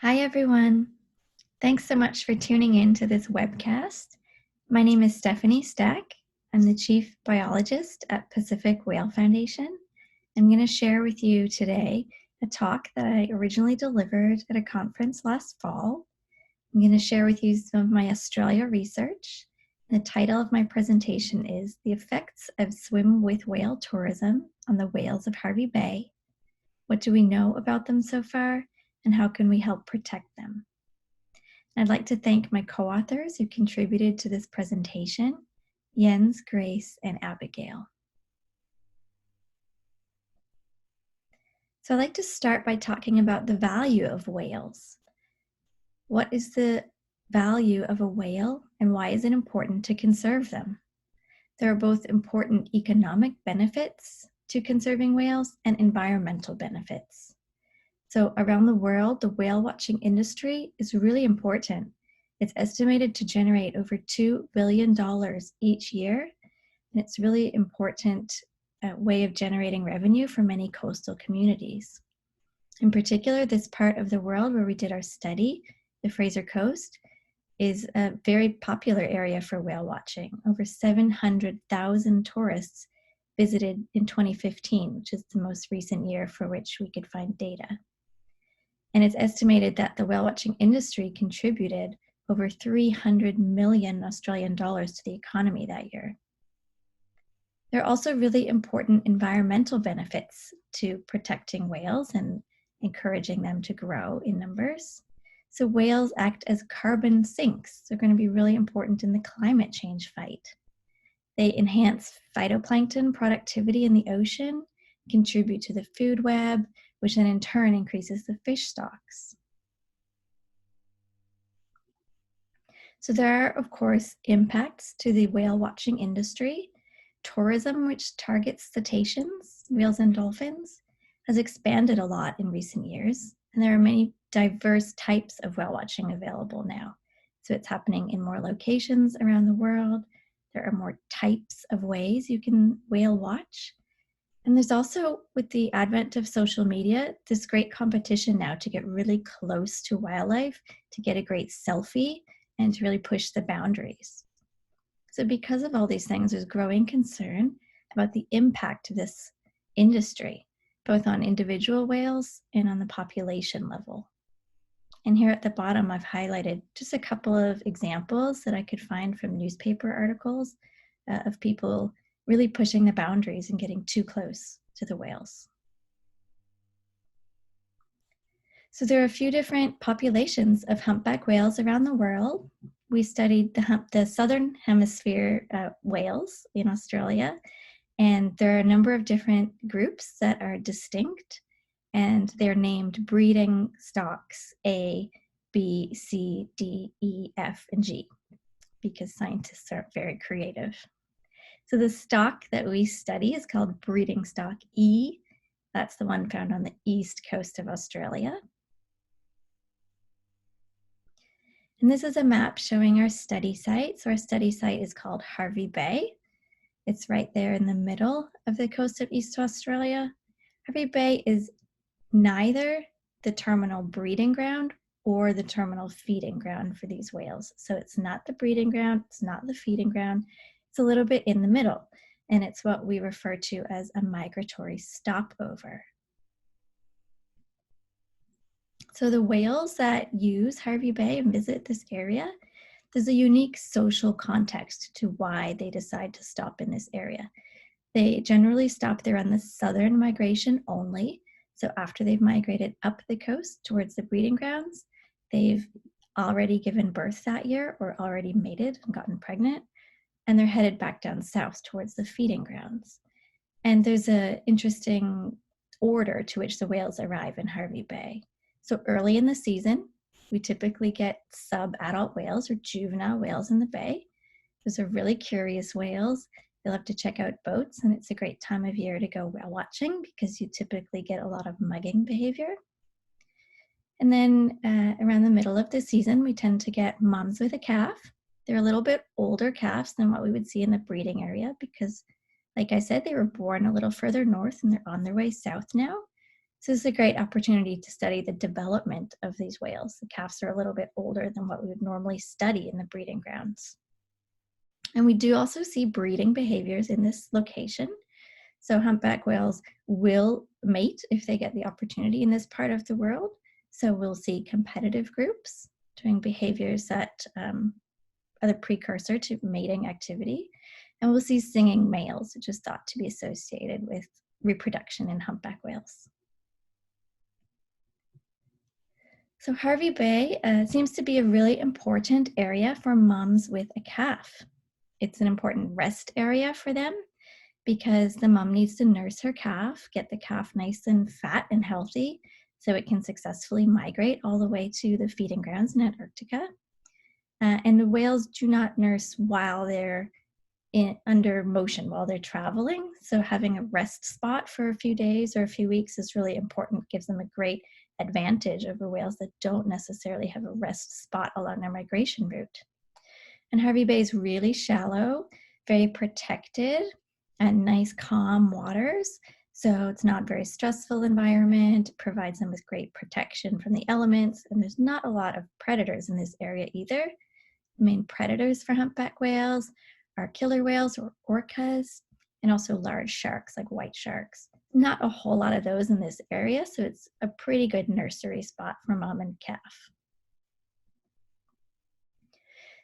Hi, everyone. Thanks so much for tuning in to this webcast. My name is Stephanie Stack. I'm the Chief Biologist at Pacific Whale Foundation. I'm going to share with you today a talk that I originally delivered at a conference last fall. I'm going to share with you some of my Australia research. The title of my presentation is The Effects of Swim with Whale Tourism on the Whales of Hervey Bay. What do we know about them so far, and how can we help protect them? I'd like to thank my co-authors who contributed to this presentation, Jens, Grace, and Abigail. So I'd like to start by talking about the value of whales. What is the value of a whale, and why is it important to conserve them? There are both important economic benefits to conserving whales and environmental benefits. So around the world, the whale watching industry is really important. It's estimated to generate over $2 billion each year, and it's really important way of generating revenue for many coastal communities. In particular, this part of the world where we did our study, the Fraser Coast, is a very popular area for whale watching. Over 700,000 tourists visited in 2015, which is the most recent year for which we could find data. And it's estimated that the whale watching industry contributed over 300 million Australian dollars to the economy that year. There are also really important environmental benefits to protecting whales and encouraging them to grow in numbers. So whales act as carbon sinks. They're going to be really important in the climate change fight. They enhance phytoplankton productivity in the ocean, contribute to the food web, which then in turn increases the fish stocks. So there are, of course, impacts to the whale watching industry. Tourism, which targets cetaceans, whales and dolphins, has expanded a lot in recent years, and there are many diverse types of whale watching available now. So it's happening in more locations around the world. There are more types of ways you can whale watch. And there's also, with the advent of social media, this great competition now to get really close to wildlife, to get a great selfie, and to really push the boundaries. So because of all these things, there's growing concern about the impact of this industry, both on individual whales and on the population level. And here at the bottom, I've highlighted just a couple of examples that I could find from newspaper articles of people really pushing the boundaries and getting too close to the whales. So there are a few different populations of humpback whales around the world. We studied the southern hemisphere whales in Australia, and there are a number of different groups that are distinct, and they're named breeding stocks A, B, C, D, E, F, and G, because scientists are very creative. So the stock that we study is called breeding stock E. That's the one found on the east coast of Australia. And this is a map showing our study site. So our study site is called Hervey Bay. It's right there in the middle of the coast of East Australia. Hervey Bay is neither the terminal breeding ground or the terminal feeding ground for these whales. So it's not the breeding ground, it's not the feeding ground. It's a little bit in the middle, and it's what we refer to as a migratory stopover. So the whales that use Hervey Bay and visit this area, there's a unique social context to why they decide to stop in this area. They generally stop there on the southern migration only. So after they've migrated up the coast towards the breeding grounds, they've already given birth that year or already mated and gotten pregnant, and they're headed back down south towards the feeding grounds. And there's an interesting order to which the whales arrive in Hervey Bay. So early in the season, we typically get sub-adult whales or juvenile whales in the bay. Those are really curious whales. They love to check out boats, and it's a great time of year to go whale watching because you typically get a lot of mugging behavior. And then around the middle of the season, we tend to get moms with a calf. They're a little bit older calves than what we would see in the breeding area because, like I said, they were born a little further north and they're on their way south now. So this is a great opportunity to study the development of these whales. The calves are a little bit older than what we would normally study in the breeding grounds. And we do also see breeding behaviors in this location. So humpback whales will mate if they get the opportunity in this part of the world. So we'll see competitive groups doing behaviors that are the precursor to mating activity. And we'll see singing males, which is thought to be associated with reproduction in humpback whales. So Hervey Bay seems to be a really important area for moms with a calf. It's an important rest area for them because the mom needs to nurse her calf, get the calf nice and fat and healthy so it can successfully migrate all the way to the feeding grounds in Antarctica. And the whales do not nurse while they're under motion, while they're traveling. So having a rest spot for a few days or a few weeks is really important, gives them a great advantage over whales that don't necessarily have a rest spot along their migration route. And Hervey Bay is really shallow, very protected, and nice calm waters. So it's not a very stressful environment, it provides them with great protection from the elements, and there's not a lot of predators in this area either. The main predators for humpback whales are killer whales or orcas, and also large sharks like white sharks. Not a whole lot of those in this area, so it's a pretty good nursery spot for mom and calf.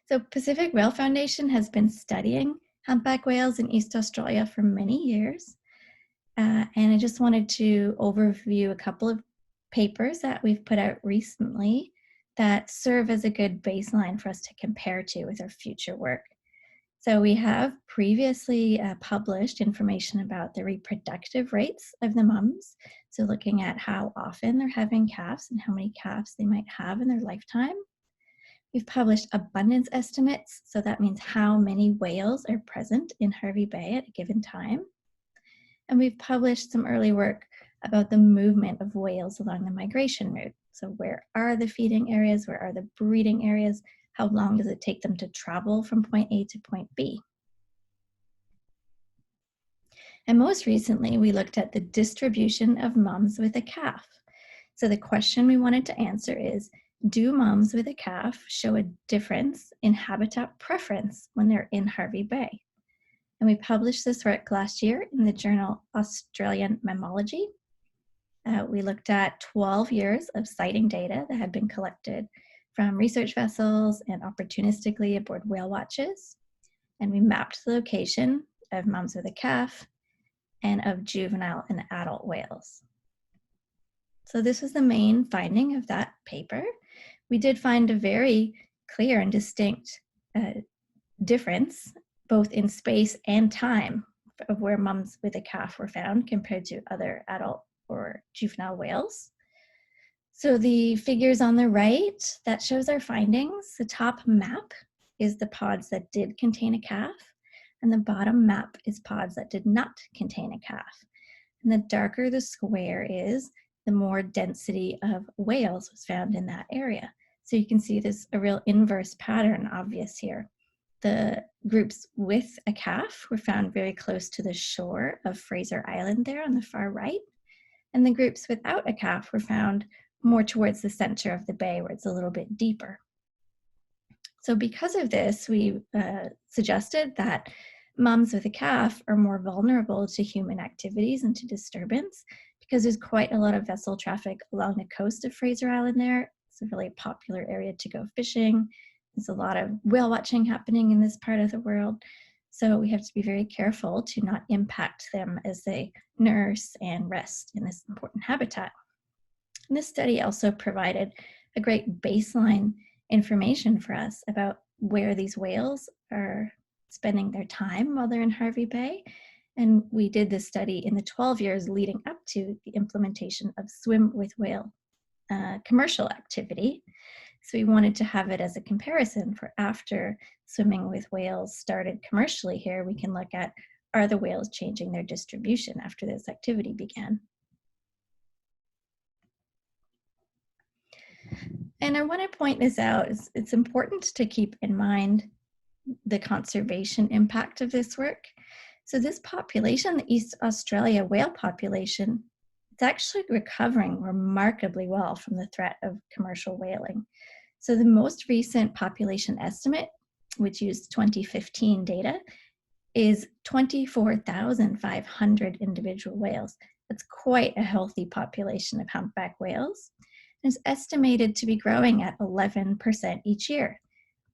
So Pacific Whale Foundation has been studying humpback whales in East Australia for many years. And I just wanted to overview a couple of papers that we've put out recently that serve as a good baseline for us to compare to with our future work. So we have previously published information about the reproductive rates of the mums. So looking at how often they're having calves and how many calves they might have in their lifetime. We've published abundance estimates, so that means how many whales are present in Hervey Bay at a given time. And we've published some early work about the movement of whales along the migration route. So where are the feeding areas? Where are the breeding areas? How long does it take them to travel from point A to point B? And most recently, we looked at the distribution of mums with a calf. So the question we wanted to answer is, do mums with a calf show a difference in habitat preference when they're in Hervey Bay? And we published this work last year in the journal Australian Mammalogy. We looked at 12 years of sighting data that had been collected from research vessels and opportunistically aboard whale watches. And we mapped the location of mums with a calf and of juvenile and adult whales. So this was the main finding of that paper. We did find a very clear and distinct difference, both in space and time, of where mums with a calf were found compared to other adult or juvenile whales. So the figures on the right, that shows our findings. The top map is the pods that did contain a calf, and the bottom map is pods that did not contain a calf. And the darker the square is, the more density of whales was found in that area. So you can see there's a real inverse pattern obvious here. The groups with a calf were found very close to the shore of Fraser Island there on the far right. And the groups without a calf were found more towards the center of the bay where it's a little bit deeper. So because of this, we suggested that mums with a calf are more vulnerable to human activities and to disturbance because there's quite a lot of vessel traffic along the coast of Fraser Island there. It's a really popular area to go fishing. There's a lot of whale watching happening in this part of the world. So we have to be very careful to not impact them as they nurse and rest in this important habitat. And this study also provided a great baseline information for us about where these whales are spending their time while they're in Hervey Bay. And we did this study in the 12 years leading up to the implementation of swim with whale commercial activity. So we wanted to have it as a comparison for after swimming with whales started commercially here. We can look at, are the whales changing their distribution after this activity began? And I want to point this out. It's important to keep in mind the conservation impact of this work. So this population, the East Australia whale population, It's actually recovering remarkably well from the threat of commercial whaling. So the most recent population estimate, which used 2015 data, is 24,500 individual whales. That's quite a healthy population of humpback whales. And it's estimated to be growing at 11% each year,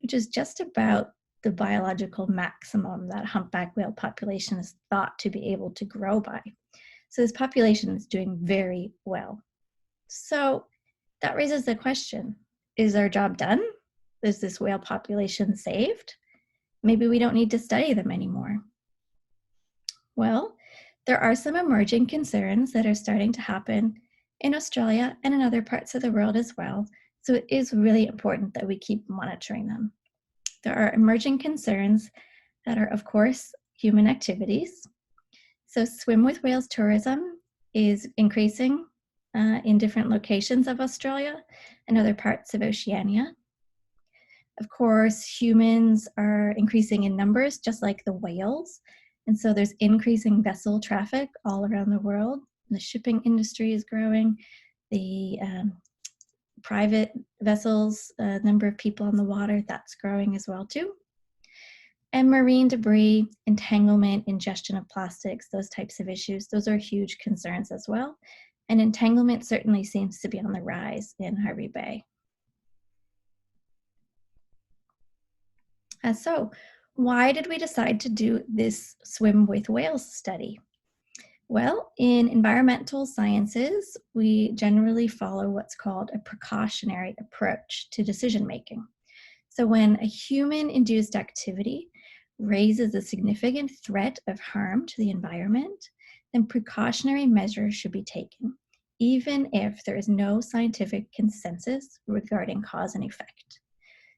which is just about the biological maximum that humpback whale population is thought to be able to grow by. So this population is doing very well. So that raises the question, is our job done? Is this whale population saved? Maybe we don't need to study them anymore. Well, there are some emerging concerns that are starting to happen in Australia and in other parts of the world as well. So it is really important that we keep monitoring them. There are emerging concerns that are, of course, human activities. So swim with whales tourism is increasing in different locations of Australia and other parts of Oceania. Of course, humans are increasing in numbers, just like the whales. And so there's increasing vessel traffic all around the world. The shipping industry is growing. The private vessels, number of people on the water, that's growing as well too. And marine debris, entanglement, ingestion of plastics, those types of issues, those are huge concerns as well. And entanglement certainly seems to be on the rise in Hervey Bay. So why did we decide to do this swim with whales study? Well, in environmental sciences, we generally follow what's called a precautionary approach to decision making. So when a human-induced activity raises a significant threat of harm to the environment, then precautionary measures should be taken, even if there is no scientific consensus regarding cause and effect.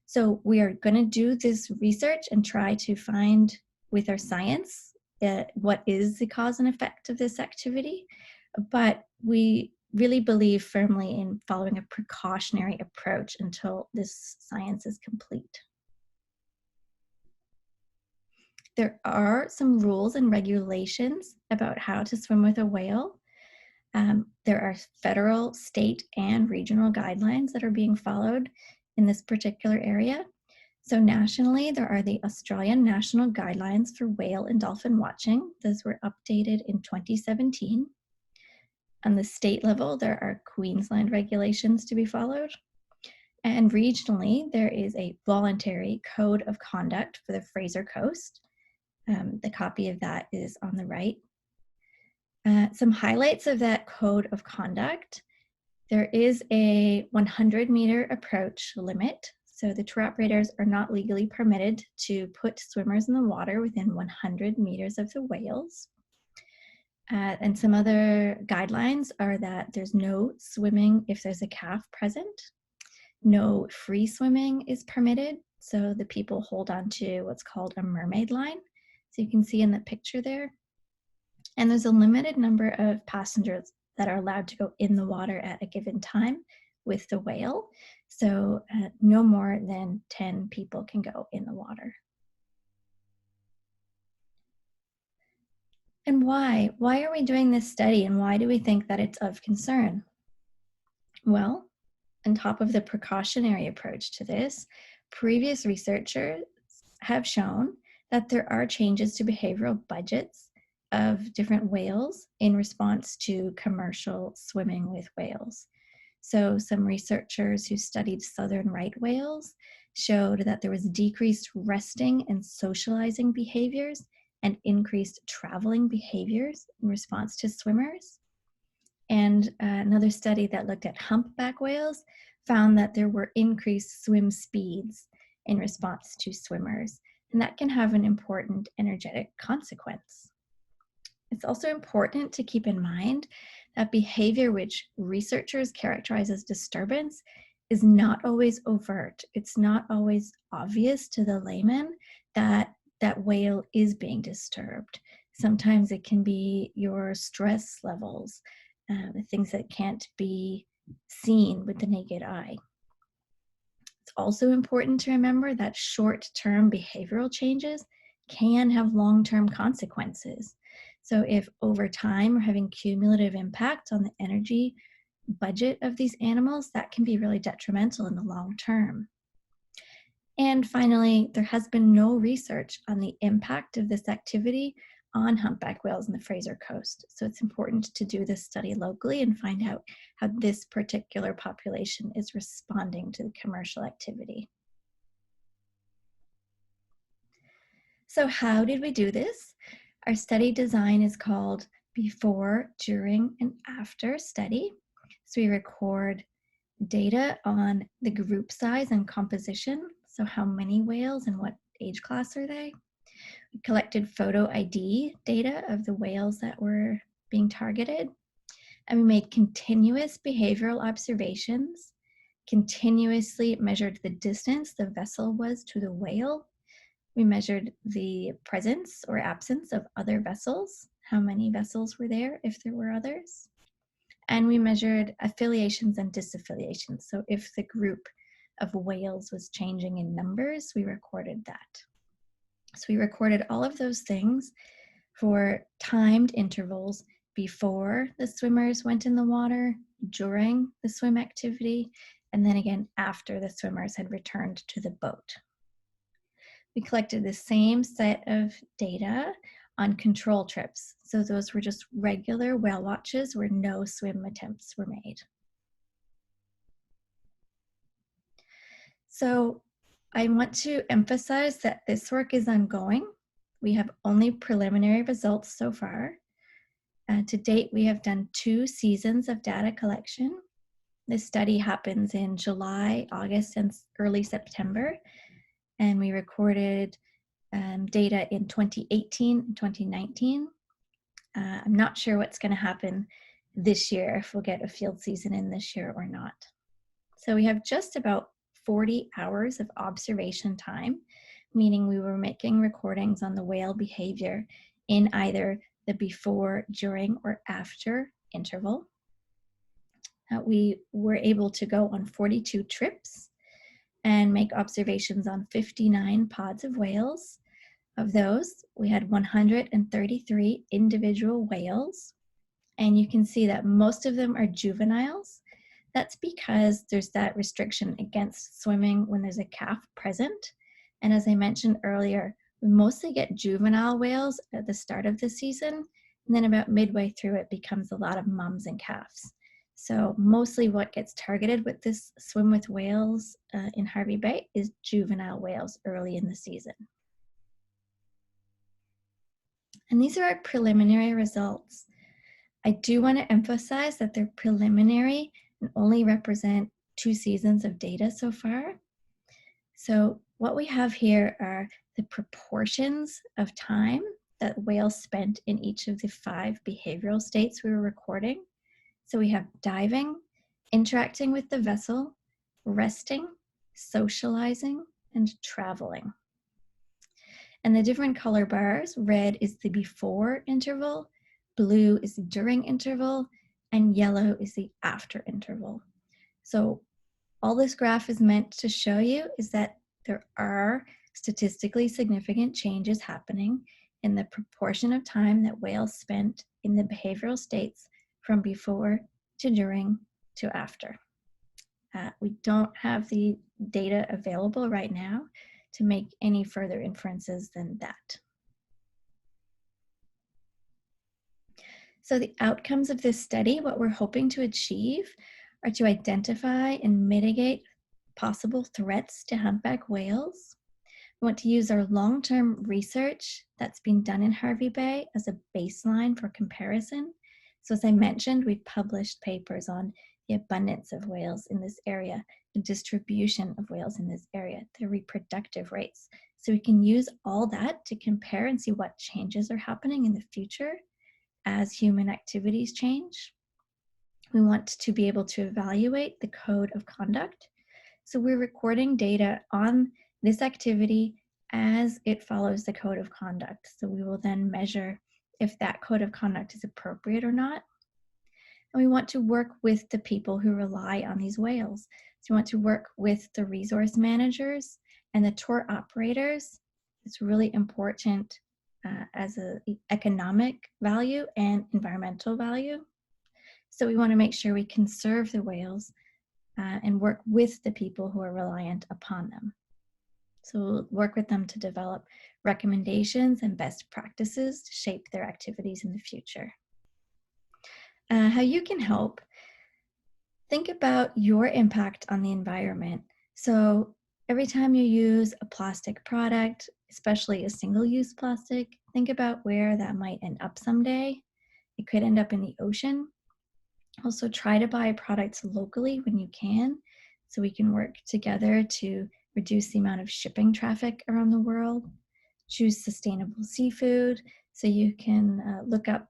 So we are going to do this research and try to find with our science what is the cause and effect of this activity, but we really believe firmly in following a precautionary approach until this science is complete. There are some rules and regulations about how to swim with a whale. There are federal, state, and regional guidelines that are being followed in this particular area. So nationally, there are the Australian National Guidelines for Whale and Dolphin Watching. Those were updated in 2017. On the state level, there are Queensland regulations to be followed. And regionally, there is a voluntary code of conduct for the Fraser Coast. The copy of that is on the right. Some highlights of that code of conduct. There is a 100-meter approach limit. So the tour operators are not legally permitted to put swimmers in the water within 100 meters of the whales. And some other guidelines are that there's no swimming if there's a calf present. No free swimming is permitted. So the people hold on to what's called a mermaid line. So you can see in the picture there. And there's a limited number of passengers that are allowed to go in the water at a given time with the whale. So no more than 10 people can go in the water. And why? Why are we doing this study, and why do we think that it's of concern? Well, on top of the precautionary approach to this, previous researchers have shown that there are changes to behavioral budgets of different whales in response to commercial swimming with whales. So some researchers who studied southern right whales showed that there was decreased resting and socializing behaviors and increased traveling behaviors in response to swimmers. And another study that looked at humpback whales found that there were increased swim speeds in response to swimmers, and that can have an important energetic consequence. It's also important to keep in mind that behavior which researchers characterize as disturbance is not always overt. It's not always obvious to the layman that that whale is being disturbed. Sometimes it can be your stress levels, things that can't be seen with the naked eye. It's also important to remember that short-term behavioral changes can have long-term consequences. So if over time we're having cumulative impact on the energy budget of these animals, that can be really detrimental in the long term. And finally, there has been no research on the impact of this activity on humpback whales in the Fraser Coast. So it's important to do this study locally and find out how this particular population is responding to the commercial activity. So how did we do this? Our study design is called before, during, and after study. So we record data on the group size and composition. So how many whales and what age class are they? We collected photo ID data of the whales that were being targeted. And we made continuous behavioral observations, continuously measured the distance the vessel was to the whale. We measured the presence or absence of other vessels, how many vessels were there if there were others. And we measured affiliations and disaffiliations. So if the group of whales was changing in numbers, we recorded that. So we recorded all of those things for timed intervals before the swimmers went in the water, during the swim activity, and then again after the swimmers had returned to the boat. We collected the same set of data on control trips. So those were just regular whale watches where no swim attempts were made. So I want to emphasize that this work is ongoing. We have only preliminary results so far. To date, we have done 2 seasons of data collection. This study happens in July, August, and early September. And we recorded data in 2018 and 2019. I'm not sure what's going to happen this year, if we'll get a field season in this year or not. So we have just about 40 hours of observation time, meaning we were making recordings on the whale behavior in either the before, during, or after interval. We were able to go on 42 trips and make observations on 59 pods of whales. Of those, we had 133 individual whales, and you can see that most of them are juveniles. That's because there's that restriction against swimming when there's a calf present. And as I mentioned earlier, we mostly get juvenile whales at the start of the season, and then about midway through it becomes a lot of mums and calves. So mostly what gets targeted with this swim with whales in Hervey Bay is juvenile whales early in the season. And these are our preliminary results. I do want to emphasize that they're preliminary and only represent 2 seasons of data so far. So what we have here are the proportions of time that whales spent in each of the 5 behavioral states we were recording. So we have diving, interacting with the vessel, resting, socializing, and traveling. And the different color bars, red is the before interval, blue is the during interval, and yellow is the after interval. So all this graph is meant to show you is that there are statistically significant changes happening in the proportion of time that whales spent in the behavioral states from before to during to after. We don't have the data available right now to make any further inferences than that. So the outcomes of this study, what we're hoping to achieve, are to identify and mitigate possible threats to humpback whales. We want to use our long-term research that's been done in Hervey Bay as a baseline for comparison. So as I mentioned, we've published papers on the abundance of whales in this area, the distribution of whales in this area, their reproductive rates. So we can use all that to compare and see what changes are happening in the future as human activities change. We want to be able to evaluate the code of conduct. So we're recording data on this activity as it follows the code of conduct. So we will then measure if that code of conduct is appropriate or not. And we want to work with the people who rely on these whales. So we want to work with the resource managers and the tour operators. It's really important as an economic value and environmental value. So we want to make sure we conserve the whales and work with the people who are reliant upon them. So we'll work with them to develop recommendations and best practices to shape their activities in the future. How you can help: think about your impact on the environment. So every time you use a plastic product, especially a single-use plastic, think about where that might end up someday. It could end up in the ocean. Also, try to buy products locally when you can, so we can work together to reduce the amount of shipping traffic around the world. Choose sustainable seafood, so you can look up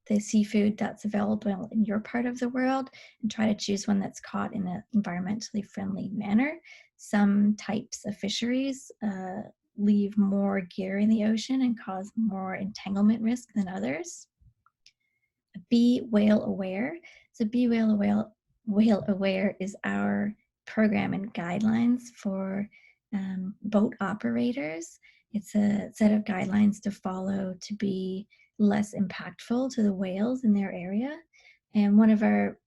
the seafood that's available in your part of the world and try to choose one that's caught in an environmentally friendly manner. Some types of fisheries leave more gear in the ocean and cause more entanglement risk than others. Be whale aware. So Be Whale Aware is our program and guidelines for boat operators. It's a set of guidelines to follow to be less impactful to the whales in their area. And one of our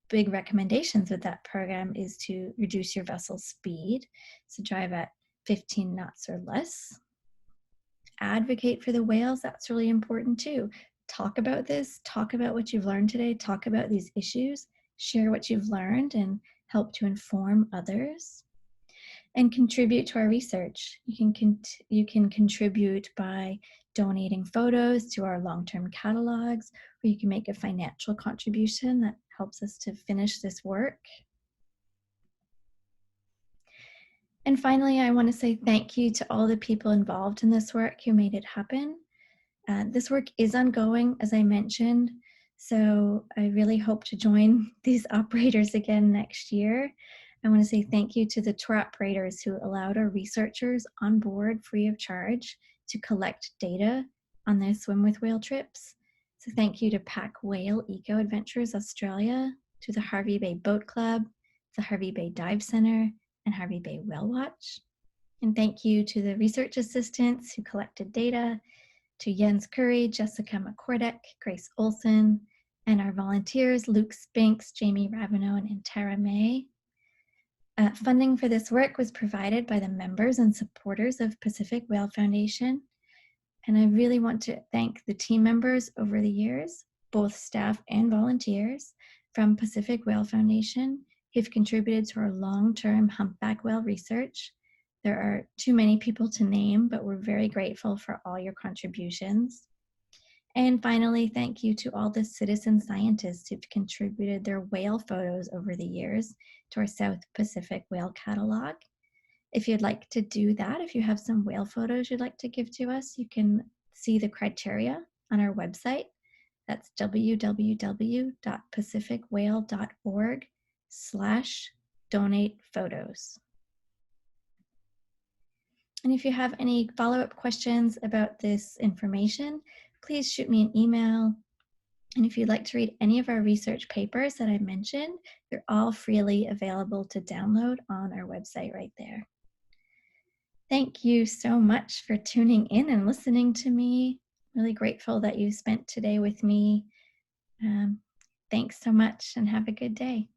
big recommendations with that program is to reduce your vessel's speed. So drive at 15 knots or less. Advocate for the whales. That's really important too. Talk about this, talk about what you've learned today, talk about these issues, share what you've learned, and help to inform others. And contribute to our research. You can contribute by donating photos to our long-term catalogs, or you can make a financial contribution that helps us to finish this work. And finally, I want to say thank you to all the people involved in this work who made it happen. This work is ongoing, as I mentioned, so I really hope to join these operators again next year. I want to say thank you to the tour operators who allowed our researchers on board free of charge to collect data on their swim with whale trips. So thank you to Pack Whale Eco Adventures Australia, to the Hervey Bay Boat Club, the Hervey Bay Dive Center, and Hervey Bay Whale Watch. And thank you to the research assistants who collected data, to Jens Curry, Jessica McCordick, Grace Olson, and our volunteers, Luke Spinks, Jamie Ravenel, and Tara May. Funding for this work was provided by the members and supporters of Pacific Whale Foundation. And I really want to thank the team members over the years, both staff and volunteers from Pacific Whale Foundation, who've contributed to our long-term humpback whale research. There are too many people to name, but we're very grateful for all your contributions. And finally, thank you to all the citizen scientists who've contributed their whale photos over the years to our South Pacific Whale Catalog. If you'd like to do that, if you have some whale photos you'd like to give to us, you can see the criteria on our website. That's www.pacificwhale.org/donate photos. And if you have any follow-up questions about this information, please shoot me an email. And if you'd like to read any of our research papers that I mentioned, they're all freely available to download on our website right there. Thank you so much for tuning in and listening to me. Really grateful that you spent today with me. Thanks so much and have a good day.